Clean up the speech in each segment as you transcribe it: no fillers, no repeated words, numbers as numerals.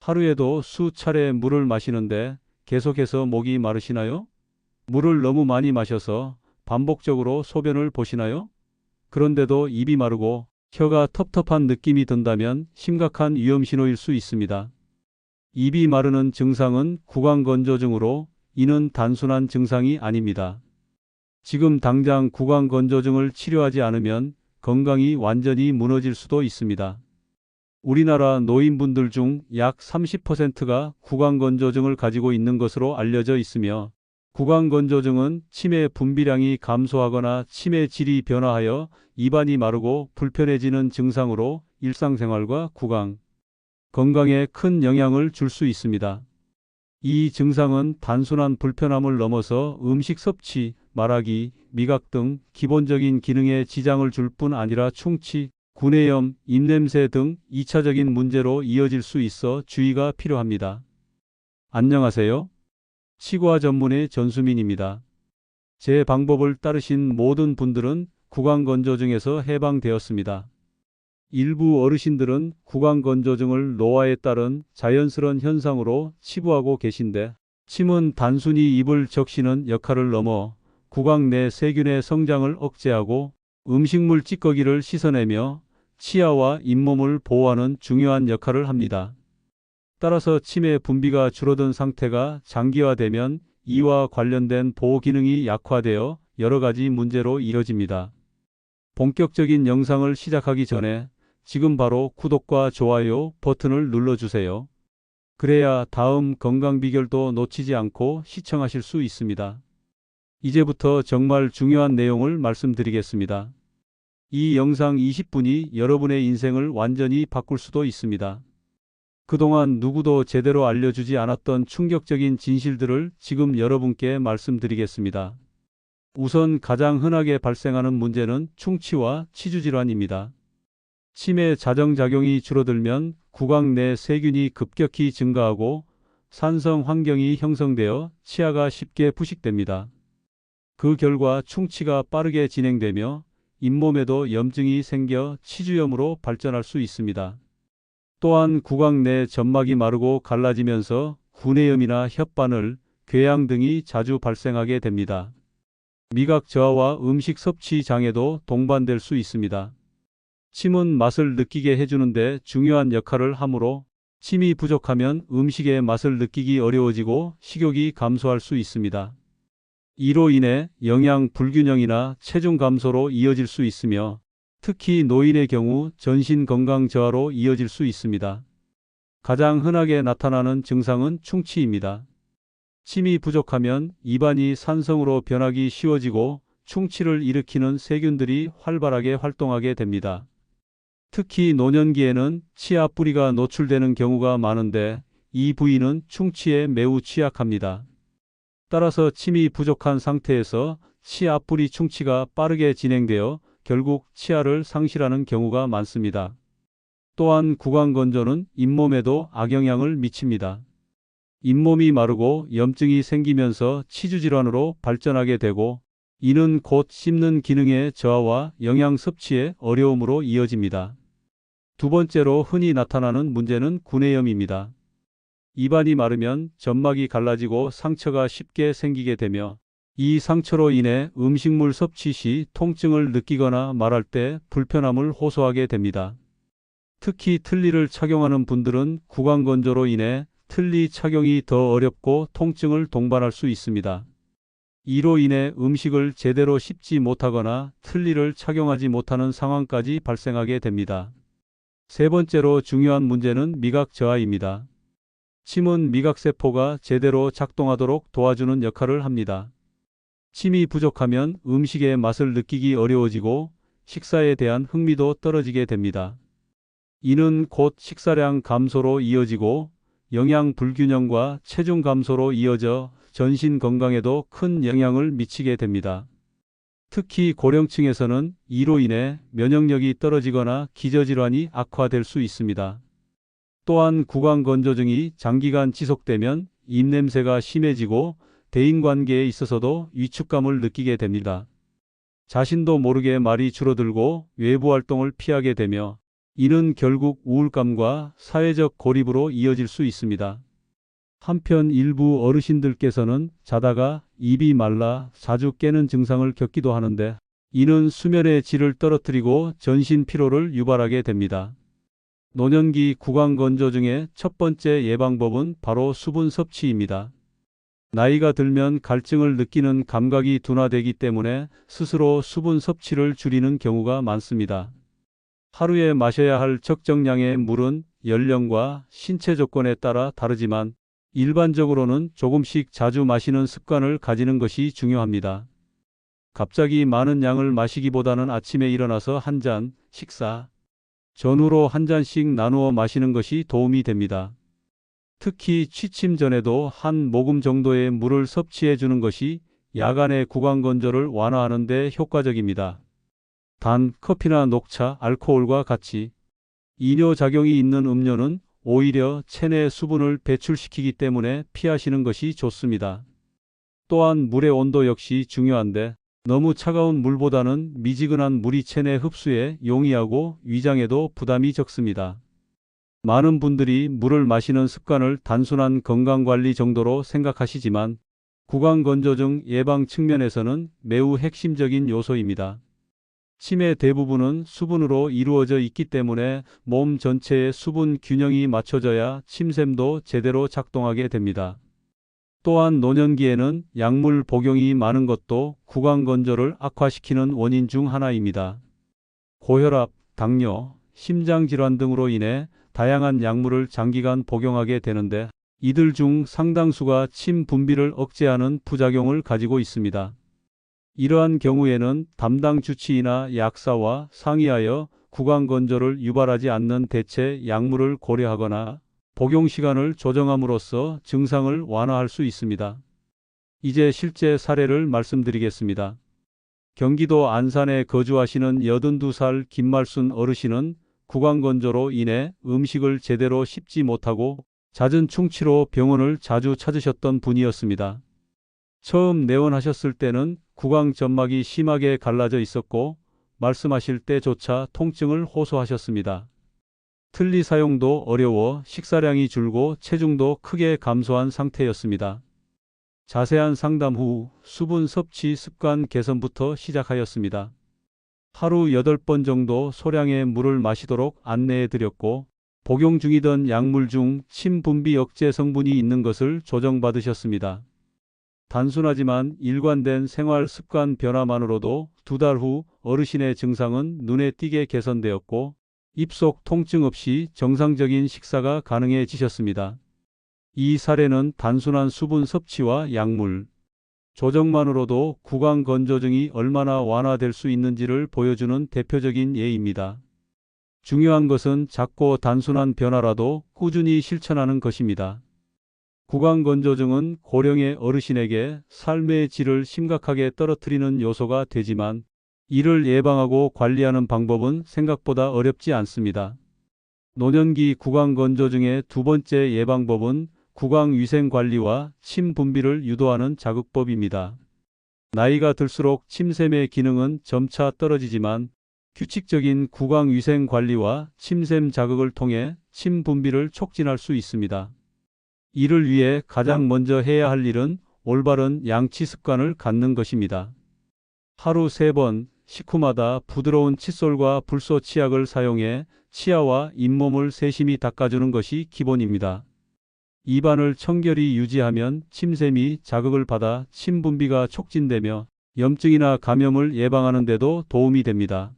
하루에도 수차례 물을 마시는데 계속해서 목이 마르시나요? 물을 너무 많이 마셔서 반복적으로 소변을 보시나요? 그런데도 입이 마르고 혀가 텁텁한 느낌이 든다면 심각한 위험 신호일 수 있습니다. 입이 마르는 증상은 구강건조증으로 이는 단순한 증상이 아닙니다. 지금 당장 구강건조증을 치료하지 않으면 건강이 완전히 무너질 수도 있습니다. 우리나라 노인분들 중 약 30%가 구강건조증을 가지고 있는 것으로 알려져 있으며 구강건조증은 침의 분비량이 감소하거나 침의 질이 변화하여 입안이 마르고 불편해지는 증상으로 일상생활과 구강 건강에 큰 영향을 줄 수 있습니다. 이 증상은 단순한 불편함을 넘어서 음식 섭취, 말하기, 미각 등 기본적인 기능에 지장을 줄 뿐 아니라 충치, 구내염, 입냄새 등 2차적인 문제로 이어질 수 있어 주의가 필요합니다. 안녕하세요. 치과 전문의 전수민입니다. 제 방법을 따르신 모든 분들은 구강건조증에서 해방되었습니다. 일부 어르신들은 구강건조증을 노화에 따른 자연스러운 현상으로 치부하고 계신데 침은 단순히 입을 적시는 역할을 넘어 구강 내 세균의 성장을 억제하고 음식물 찌꺼기를 씻어내며 치아와 잇몸을 보호하는 중요한 역할을 합니다. 따라서 침의 분비가 줄어든 상태가 장기화되면 이와 관련된 보호 기능이 약화되어 여러 가지 문제로 이어집니다. 본격적인 영상을 시작하기 전에 지금 바로 구독과 좋아요 버튼을 눌러주세요. 그래야 다음 건강 비결도 놓치지 않고 시청하실 수 있습니다. 이제부터 정말 중요한 내용을 말씀드리겠습니다. 이 영상 20분이 여러분의 인생을 완전히 바꿀 수도 있습니다. 그동안 누구도 제대로 알려주지 않았던 충격적인 진실들을 지금 여러분께 말씀드리겠습니다. 우선 가장 흔하게 발생하는 문제는 충치와 치주질환입니다. 침의 자정작용이 줄어들면 구강 내 세균이 급격히 증가하고 산성 환경이 형성되어 치아가 쉽게 부식됩니다. 그 결과 충치가 빠르게 진행되며 잇몸에도 염증이 생겨 치주염으로 발전할 수 있습니다. 또한 구강 내 점막이 마르고 갈라지면서 구내염이나 혓바늘, 궤양 등이 자주 발생하게 됩니다. 미각 저하와 음식 섭취 장애도 동반될 수 있습니다. 침은 맛을 느끼게 해주는데 중요한 역할을 하므로 침이 부족하면 음식의 맛을 느끼기 어려워지고 식욕이 감소할 수 있습니다. 이로 인해 영양 불균형이나 체중 감소로 이어질 수 있으며 특히 노인의 경우 전신 건강 저하로 이어질 수 있습니다. 가장 흔하게 나타나는 증상은 충치입니다. 침이 부족하면 입안이 산성으로 변하기 쉬워지고 충치를 일으키는 세균들이 활발하게 활동하게 됩니다. 특히 노년기에는 치아 뿌리가 노출되는 경우가 많은데 이 부위는 충치에 매우 취약합니다. 따라서 침이 부족한 상태에서 치아 뿌리 충치가 빠르게 진행되어 결국 치아를 상실하는 경우가 많습니다. 또한 구강건조는 잇몸에도 악영향을 미칩니다. 잇몸이 마르고 염증이 생기면서 치주질환으로 발전하게 되고 이는 곧 씹는 기능의 저하와 영양 섭취의 어려움으로 이어집니다. 두 번째로 흔히 나타나는 문제는 구내염입니다. 입안이 마르면 점막이 갈라지고 상처가 쉽게 생기게 되며 이 상처로 인해 음식물 섭취 시 통증을 느끼거나 말할 때 불편함을 호소하게 됩니다. 특히 틀니를 착용하는 분들은 구강건조로 인해 틀니 착용이 더 어렵고 통증을 동반할 수 있습니다. 이로 인해 음식을 제대로 씹지 못하거나 틀니를 착용하지 못하는 상황까지 발생하게 됩니다. 세 번째로 중요한 문제는 미각 저하입니다. 침은 미각세포가 제대로 작동하도록 도와주는 역할을 합니다. 침이 부족하면 음식의 맛을 느끼기 어려워지고 식사에 대한 흥미도 떨어지게 됩니다. 이는 곧 식사량 감소로 이어지고 영양 불균형과 체중 감소로 이어져 전신 건강에도 큰 영향을 미치게 됩니다. 특히 고령층에서는 이로 인해 면역력이 떨어지거나 기저질환이 악화될 수 있습니다. 또한 구강건조증이 장기간 지속되면 입냄새가 심해지고 대인관계에 있어서도 위축감을 느끼게 됩니다. 자신도 모르게 말이 줄어들고 외부 활동을 피하게 되며 이는 결국 우울감과 사회적 고립으로 이어질 수 있습니다. 한편 일부 어르신들께서는 자다가 입이 말라 자주 깨는 증상을 겪기도 하는데 이는 수면의 질을 떨어뜨리고 전신 피로를 유발하게 됩니다. 노년기 구강건조증의 첫 번째 예방법은 바로 수분 섭취입니다. 나이가 들면 갈증을 느끼는 감각이 둔화되기 때문에 스스로 수분 섭취를 줄이는 경우가 많습니다. 하루에 마셔야 할 적정량의 물은 연령과 신체 조건에 따라 다르지만 일반적으로는 조금씩 자주 마시는 습관을 가지는 것이 중요합니다. 갑자기 많은 양을 마시기보다는 아침에 일어나서 한 잔, 식사 전후로 한 잔씩 나누어 마시는 것이 도움이 됩니다. 특히 취침 전에도 한 모금 정도의 물을 섭취해 주는 것이 야간의 구강건조를 완화하는 데 효과적입니다. 단, 커피나 녹차, 알코올과 같이 이뇨작용이 있는 음료는 오히려 체내 수분을 배출시키기 때문에 피하시는 것이 좋습니다. 또한 물의 온도 역시 중요한데 너무 차가운 물보다는 미지근한 물이 체내 흡수에 용이하고 위장에도 부담이 적습니다. 많은 분들이 물을 마시는 습관을 단순한 건강관리 정도로 생각하시지만 구강건조증 예방 측면에서는 매우 핵심적인 요소입니다. 침의 대부분은 수분으로 이루어져 있기 때문에 몸 전체의 수분 균형이 맞춰져야 침샘도 제대로 작동하게 됩니다. 또한 노년기에는 약물 복용이 많은 것도 구강건조를 악화시키는 원인 중 하나입니다. 고혈압, 당뇨, 심장질환 등으로 인해 다양한 약물을 장기간 복용하게 되는데 이들 중 상당수가 침 분비를 억제하는 부작용을 가지고 있습니다. 이러한 경우에는 담당 주치의나 약사와 상의하여 구강건조를 유발하지 않는 대체 약물을 고려하거나 복용 시간을 조정함으로써 증상을 완화할 수 있습니다. 이제 실제 사례를 말씀드리겠습니다. 경기도 안산에 거주하시는 82살 김말순 어르신은 구강건조로 인해 음식을 제대로 씹지 못하고 잦은 충치로 병원을 자주 찾으셨던 분이었습니다. 처음 내원하셨을 때는 구강 점막이 심하게 갈라져 있었고 말씀하실 때조차 통증을 호소하셨습니다. 틀니 사용도 어려워 식사량이 줄고 체중도 크게 감소한 상태였습니다. 자세한 상담 후 수분 섭취 습관 개선부터 시작하였습니다. 하루 8번 정도 소량의 물을 마시도록 안내해 드렸고 복용 중이던 약물 중 침 분비 억제 성분이 있는 것을 조정받으셨습니다. 단순하지만 일관된 생활 습관 변화만으로도 2달 후 어르신의 증상은 눈에 띄게 개선되었고 입속 통증 없이 정상적인 식사가 가능해지셨습니다. 이 사례는 단순한 수분 섭취와 약물 조정만으로도 구강건조증이 얼마나 완화될 수 있는지를 보여주는 대표적인 예입니다. 중요한 것은 작고 단순한 변화라도 꾸준히 실천하는 것입니다. 구강건조증은 고령의 어르신에게 삶의 질을 심각하게 떨어뜨리는 요소가 되지만 이를 예방하고 관리하는 방법은 생각보다 어렵지 않습니다. 노년기 구강건조증의 두 번째 예방법은 구강위생관리와 침 분비를 유도하는 자극법입니다. 나이가 들수록 침샘의 기능은 점차 떨어지지만 규칙적인 구강위생관리와 침샘 자극을 통해 침 분비를 촉진할 수 있습니다. 이를 위해 가장 먼저 해야 할 일은 올바른 양치 습관을 갖는 것입니다. 하루 3번 식후마다 부드러운 칫솔과 불소 치약을 사용해 치아와 잇몸을 세심히 닦아주는 것이 기본입니다. 입안을 청결히 유지하면 침샘이 자극을 받아 침 분비가 촉진되며 염증이나 감염을 예방하는 데도 도움이 됩니다.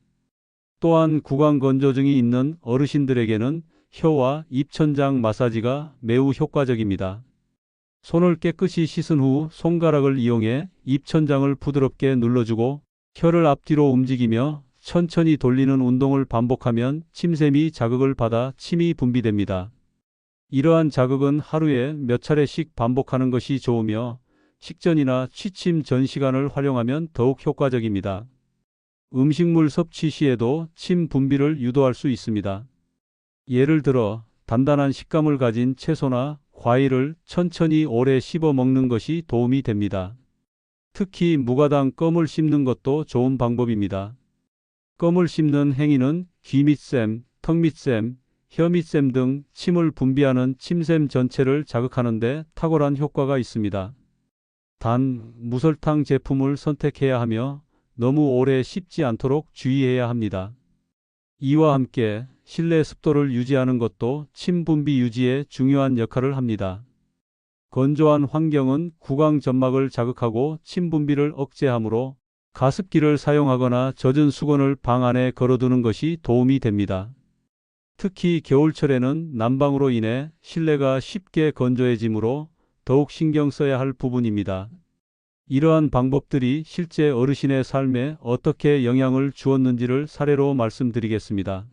또한 구강건조증이 있는 어르신들에게는 혀와 입천장 마사지가 매우 효과적입니다. 손을 깨끗이 씻은 후 손가락을 이용해 입천장을 부드럽게 눌러주고 혀를 앞뒤로 움직이며 천천히 돌리는 운동을 반복하면 침샘이 자극을 받아 침이 분비됩니다. 이러한 자극은 하루에 몇 차례씩 반복하는 것이 좋으며 식전이나 취침 전 시간을 활용하면 더욱 효과적입니다. 음식물 섭취 시에도 침 분비를 유도할 수 있습니다. 예를 들어 단단한 식감을 가진 채소나 과일을 천천히 오래 씹어 먹는 것이 도움이 됩니다. 특히 무가당 껌을 씹는 것도 좋은 방법입니다. 껌을 씹는 행위는 귀 밑샘, 턱밑샘, 혀밑샘 등 침을 분비하는 침샘 전체를 자극하는 데 탁월한 효과가 있습니다. 단, 무설탕 제품을 선택해야 하며 너무 오래 씹지 않도록 주의해야 합니다. 이와 함께 실내 습도를 유지하는 것도 침 분비 유지에 중요한 역할을 합니다. 건조한 환경은 구강 점막을 자극하고 침 분비를 억제하므로 가습기를 사용하거나 젖은 수건을 방 안에 걸어두는 것이 도움이 됩니다. 특히 겨울철에는 난방으로 인해 실내가 쉽게 건조해지므로 더욱 신경 써야 할 부분입니다. 이러한 방법들이 실제 어르신의 삶에 어떻게 영향을 주었는지를 사례로 말씀드리겠습니다.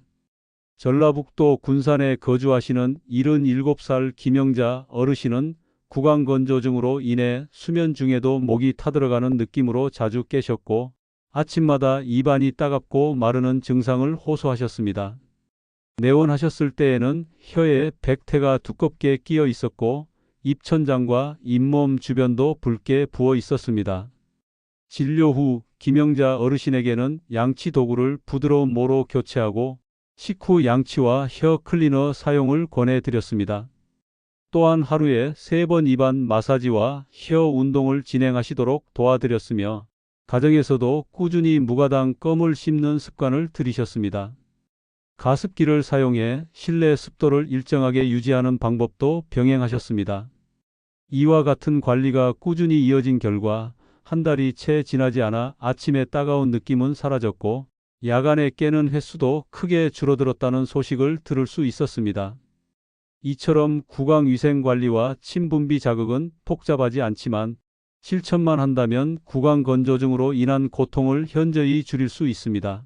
전라북도 군산에 거주하시는 77살 김영자 어르신은 구강건조증으로 인해 수면 중에도 목이 타들어가는 느낌으로 자주 깨셨고 아침마다 입안이 따갑고 마르는 증상을 호소하셨습니다. 내원하셨을 때에는 혀에 백태가 두껍게 끼어 있었고 입천장과 잇몸 주변도 붉게 부어 있었습니다. 진료 후 김영자 어르신에게는 양치 도구를 부드러운 모로 교체하고 식후 양치와 혀 클리너 사용을 권해드렸습니다. 또한 하루에 3번 입안 마사지와 혀 운동을 진행하시도록 도와드렸으며 가정에서도 꾸준히 무가당 껌을 씹는 습관을 들이셨습니다. 가습기를 사용해 실내 습도를 일정하게 유지하는 방법도 병행하셨습니다. 이와 같은 관리가 꾸준히 이어진 결과 한 달이 채 지나지 않아 아침에 따가운 느낌은 사라졌고 야간에 깨는 횟수도 크게 줄어들었다는 소식을 들을 수 있었습니다. 이처럼 구강위생관리와 침분비 자극은 복잡하지 않지만 실천만 한다면 구강건조증으로 인한 고통을 현저히 줄일 수 있습니다.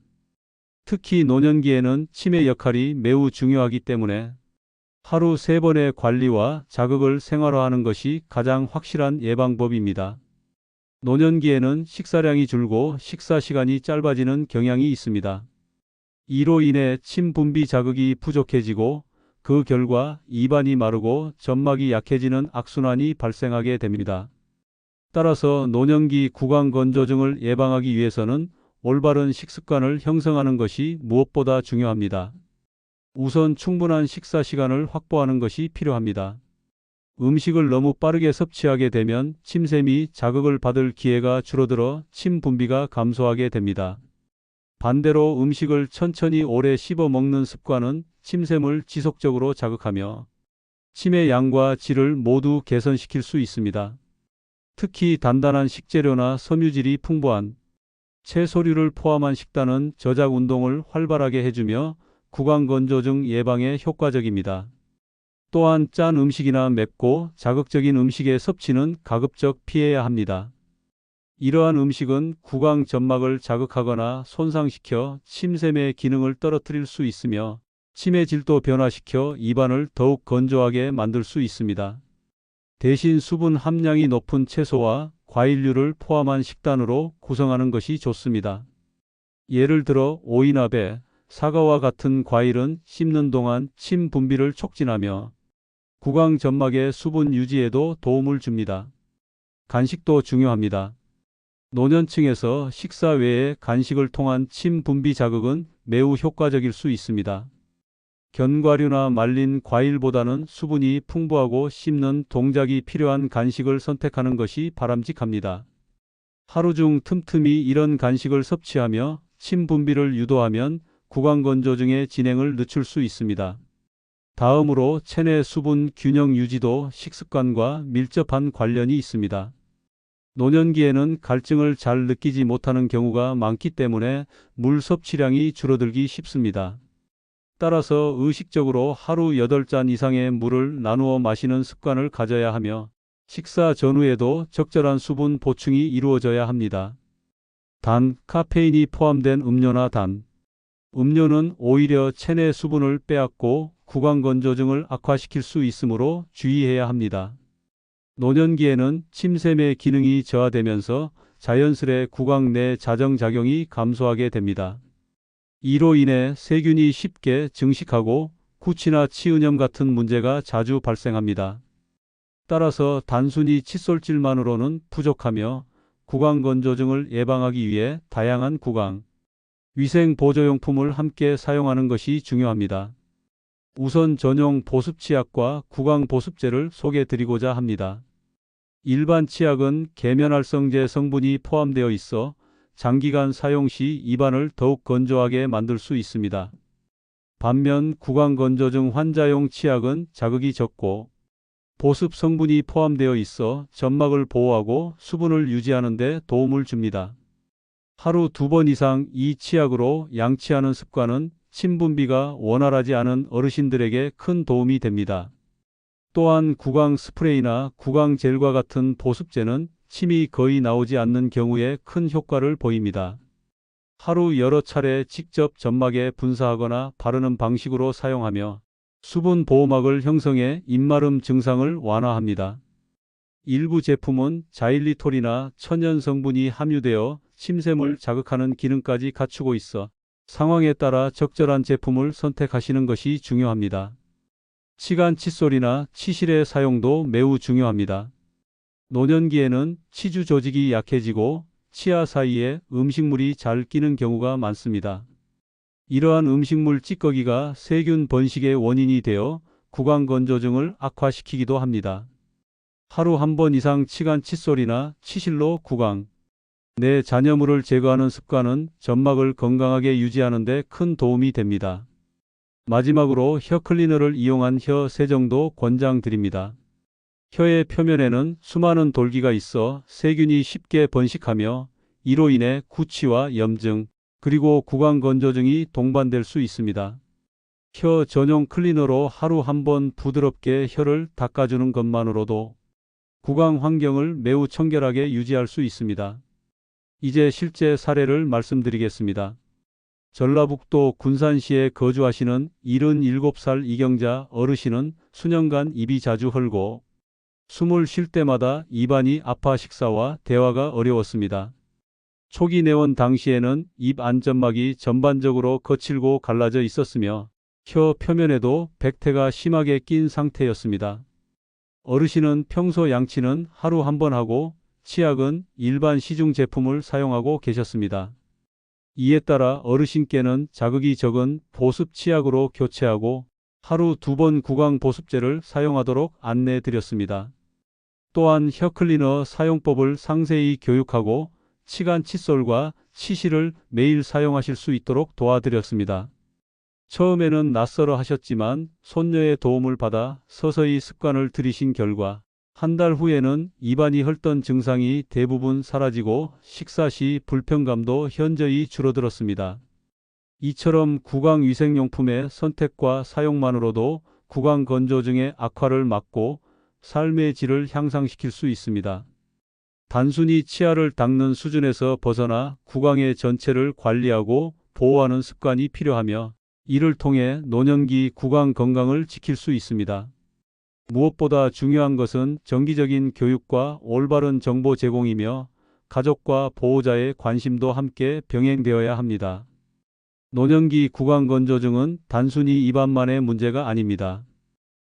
특히 노년기에는 침의 역할이 매우 중요하기 때문에 하루 3번의 관리와 자극을 생활화하는 것이 가장 확실한 예방법입니다. 노년기에는 식사량이 줄고 식사 시간이 짧아지는 경향이 있습니다. 이로 인해 침 분비 자극이 부족해지고 그 결과 입안이 마르고 점막이 약해지는 악순환이 발생하게 됩니다. 따라서 노년기 구강건조증을 예방하기 위해서는 올바른 식습관을 형성하는 것이 무엇보다 중요합니다. 우선 충분한 식사 시간을 확보하는 것이 필요합니다. 음식을 너무 빠르게 섭취하게 되면 침샘이 자극을 받을 기회가 줄어들어 침 분비가 감소하게 됩니다. 반대로 음식을 천천히 오래 씹어 먹는 습관은 침샘을 지속적으로 자극하며 침의 양과 질을 모두 개선시킬 수 있습니다. 특히 단단한 식재료나 섬유질이 풍부한 채소류를 포함한 식단은 저작 운동을 활발하게 해주며 구강건조증 예방에 효과적입니다. 또한 짠 음식이나 맵고 자극적인 음식의 섭취는 가급적 피해야 합니다. 이러한 음식은 구강 점막을 자극하거나 손상시켜 침샘의 기능을 떨어뜨릴 수 있으며 침의 질도 변화시켜 입안을 더욱 건조하게 만들 수 있습니다. 대신 수분 함량이 높은 채소와 과일류를 포함한 식단으로 구성하는 것이 좋습니다. 예를 들어 오이나 배, 사과와 같은 과일은 씹는 동안 침 분비를 촉진하며 구강 점막의 수분 유지에도 도움을 줍니다. 간식도 중요합니다. 노년층에서 식사 외에 간식을 통한 침 분비 자극은 매우 효과적일 수 있습니다. 견과류나 말린 과일보다는 수분이 풍부하고 씹는 동작이 필요한 간식을 선택하는 것이 바람직합니다. 하루 중 틈틈이 이런 간식을 섭취하며 침 분비를 유도하면 구강건조증의 진행을 늦출 수 있습니다. 다음으로 체내 수분 균형 유지도 식습관과 밀접한 관련이 있습니다. 노년기에는 갈증을 잘 느끼지 못하는 경우가 많기 때문에 물 섭취량이 줄어들기 쉽습니다. 따라서 의식적으로 하루 8잔 이상의 물을 나누어 마시는 습관을 가져야 하며 식사 전후에도 적절한 수분 보충이 이루어져야 합니다. 단, 카페인이 포함된 음료나 음료는 오히려 체내 수분을 빼앗고 구강건조증을 악화시킬 수 있으므로 주의해야 합니다. 노년기에는 침샘의 기능이 저하되면서 자연스레 구강 내 자정작용이 감소하게 됩니다. 이로 인해 세균이 쉽게 증식하고 구취나 치은염 같은 문제가 자주 발생합니다. 따라서 단순히 칫솔질만으로는 부족하며 구강건조증을 예방하기 위해 다양한 구강 위생 보조용품을 함께 사용하는 것이 중요합니다. 우선 전용 보습 치약과 구강 보습제를 소개해 드리고자 합니다. 일반 치약은 계면활성제 성분이 포함되어 있어 장기간 사용 시 입안을 더욱 건조하게 만들 수 있습니다. 반면 구강건조증 환자용 치약은 자극이 적고 보습 성분이 포함되어 있어 점막을 보호하고 수분을 유지하는 데 도움을 줍니다. 하루 2번 이상 이 치약으로 양치하는 습관은 침 분비가 원활하지 않은 어르신들에게 큰 도움이 됩니다. 또한 구강 스프레이나 구강 젤과 같은 보습제는 침이 거의 나오지 않는 경우에 큰 효과를 보입니다. 하루 여러 차례 직접 점막에 분사하거나 바르는 방식으로 사용하며 수분 보호막을 형성해 입마름 증상을 완화합니다. 일부 제품은 자일리톨이나 천연 성분이 함유되어 침샘을 자극하는 기능까지 갖추고 있어 상황에 따라 적절한 제품을 선택하시는 것이 중요합니다. 치간 칫솔이나 치실의 사용도 매우 중요합니다. 노년기에는 치주 조직이 약해지고 치아 사이에 음식물이 잘 끼는 경우가 많습니다. 이러한 음식물 찌꺼기가 세균 번식의 원인이 되어 구강건조증을 악화시키기도 합니다. 하루 1번 이상 치간 칫솔이나 치실로 구강 내 잔여물을 제거하는 습관은 점막을 건강하게 유지하는 데 큰 도움이 됩니다. 마지막으로 혀 클리너를 이용한 혀 세정도 권장드립니다. 혀의 표면에는 수많은 돌기가 있어 세균이 쉽게 번식하며 이로 인해 구취와 염증, 그리고 구강건조증이 동반될 수 있습니다. 혀 전용 클리너로 하루 1번 부드럽게 혀를 닦아주는 것만으로도 구강 환경을 매우 청결하게 유지할 수 있습니다. 이제 실제 사례를 말씀드리겠습니다. 전라북도 군산시에 거주하시는 77살 이경자 어르신은 수년간 입이 자주 헐고 숨을 쉴 때마다 입안이 아파 식사와 대화가 어려웠습니다. 초기 내원 당시에는 입 안점막이 전반적으로 거칠고 갈라져 있었으며 혀 표면에도 백태가 심하게 낀 상태였습니다. 어르신은 평소 양치는 하루 1번 하고 치약은 일반 시중 제품을 사용하고 계셨습니다. 이에 따라 어르신께는 자극이 적은 보습 치약으로 교체하고 하루 2번 구강 보습제를 사용하도록 안내해 드렸습니다. 또한 혀 클리너 사용법을 상세히 교육하고 치간 칫솔과 치실을 매일 사용하실 수 있도록 도와드렸습니다. 처음에는 낯설어 하셨지만 손녀의 도움을 받아 서서히 습관을 들이신 결과 한 달 후에는 입안이 헐던 증상이 대부분 사라지고 식사 시 불편감도 현저히 줄어들었습니다. 이처럼 구강위생용품의 선택과 사용만으로도 구강건조증의 악화를 막고 삶의 질을 향상시킬 수 있습니다. 단순히 치아를 닦는 수준에서 벗어나 구강의 전체를 관리하고 보호하는 습관이 필요하며 이를 통해 노년기 구강 건강을 지킬 수 있습니다. 무엇보다 중요한 것은 정기적인 교육과 올바른 정보 제공이며 가족과 보호자의 관심도 함께 병행되어야 합니다. 노년기 구강건조증은 단순히 입안만의 문제가 아닙니다.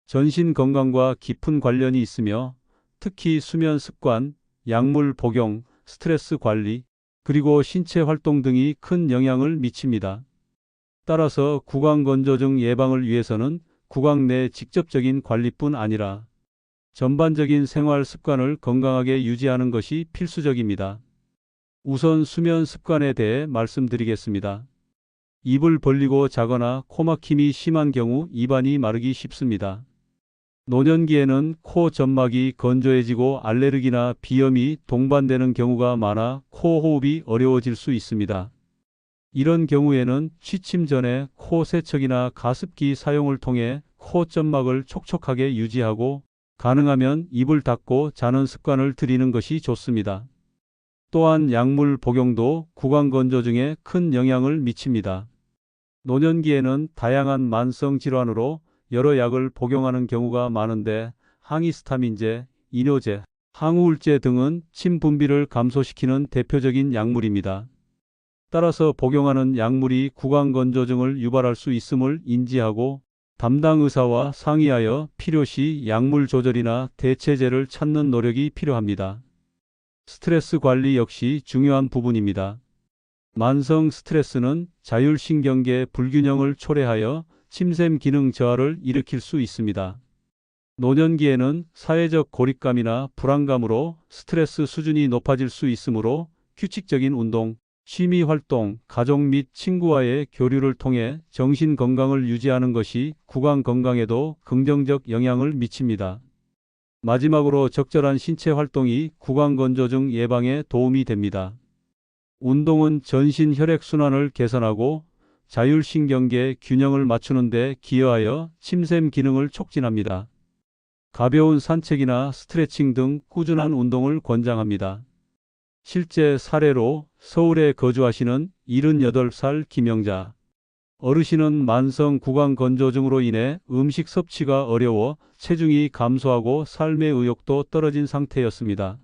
전신 건강과 깊은 관련이 있으며 특히 수면 습관, 약물 복용, 스트레스 관리, 그리고 신체 활동 등이 큰 영향을 미칩니다. 따라서 구강건조증 예방을 위해서는 구강 내 직접적인 관리뿐 아니라 전반적인 생활 습관을 건강하게 유지하는 것이 필수적입니다. 우선 수면 습관에 대해 말씀드리겠습니다. 입을 벌리고 자거나 코막힘이 심한 경우 입안이 마르기 쉽습니다. 노년기에는 코 점막이 건조해지고 알레르기나 비염이 동반되는 경우가 많아 코 호흡이 어려워질 수 있습니다. 이런 경우에는 취침 전에 코 세척이나 가습기 사용을 통해 코 점막을 촉촉하게 유지하고 가능하면 입을 닫고 자는 습관을 들이는 것이 좋습니다. 또한 약물 복용도 구강건조증에 큰 영향을 미칩니다. 노년기에는 다양한 만성 질환으로 여러 약을 복용하는 경우가 많은데 항히스타민제, 이뇨제, 항우울제 등은 침 분비를 감소시키는 대표적인 약물입니다. 따라서 복용하는 약물이 구강건조증을 유발할 수 있음을 인지하고 담당 의사와 상의하여 필요시 약물 조절이나 대체제를 찾는 노력이 필요합니다. 스트레스 관리 역시 중요한 부분입니다. 만성 스트레스는 자율신경계 불균형을 초래하여 침샘 기능 저하를 일으킬 수 있습니다. 노년기에는 사회적 고립감이나 불안감으로 스트레스 수준이 높아질 수 있으므로 규칙적인 운동, 취미 활동, 가족 및 친구와의 교류를 통해 정신 건강을 유지하는 것이 구강 건강에도 긍정적 영향을 미칩니다. 마지막으로 적절한 신체 활동이 구강 건조증 예방에 도움이 됩니다. 운동은 전신 혈액순환을 개선하고 자율신경계 균형을 맞추는 데 기여하여 침샘 기능을 촉진합니다. 가벼운 산책이나 스트레칭 등 꾸준한 운동을 권장합니다. 실제 사례로 서울에 거주하시는 78살 김영자 어르신은 만성 구강 건조증으로 인해 음식 섭취가 어려워 체중이 감소하고 삶의 의욕도 떨어진 상태였습니다.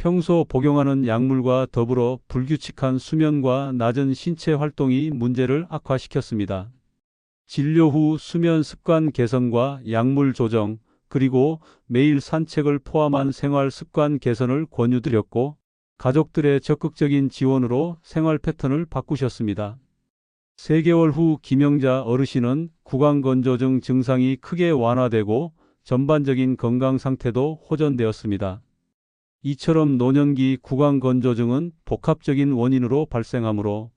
평소 복용하는 약물과 더불어 불규칙한 수면과 낮은 신체 활동이 문제를 악화시켰습니다. 진료 후 수면 습관 개선과 약물 조정, 그리고 매일 산책을 포함한 생활 습관 개선을 권유드렸고, 가족들의 적극적인 지원으로 생활 패턴을 바꾸셨습니다. 3개월 후 김영자 어르신은 구강건조증 증상이 크게 완화되고 전반적인 건강 상태도 호전되었습니다. 이처럼 노년기 구강건조증은 복합적인 원인으로 발생하므로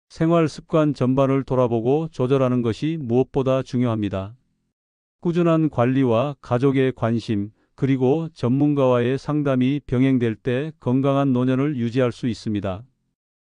생활 습관 전반을 돌아보고 조절하는 것이 무엇보다 중요합니다. 꾸준한 관리와 가족의 관심, 그리고 전문가와의 상담이 병행될 때 건강한 노년을 유지할 수 있습니다.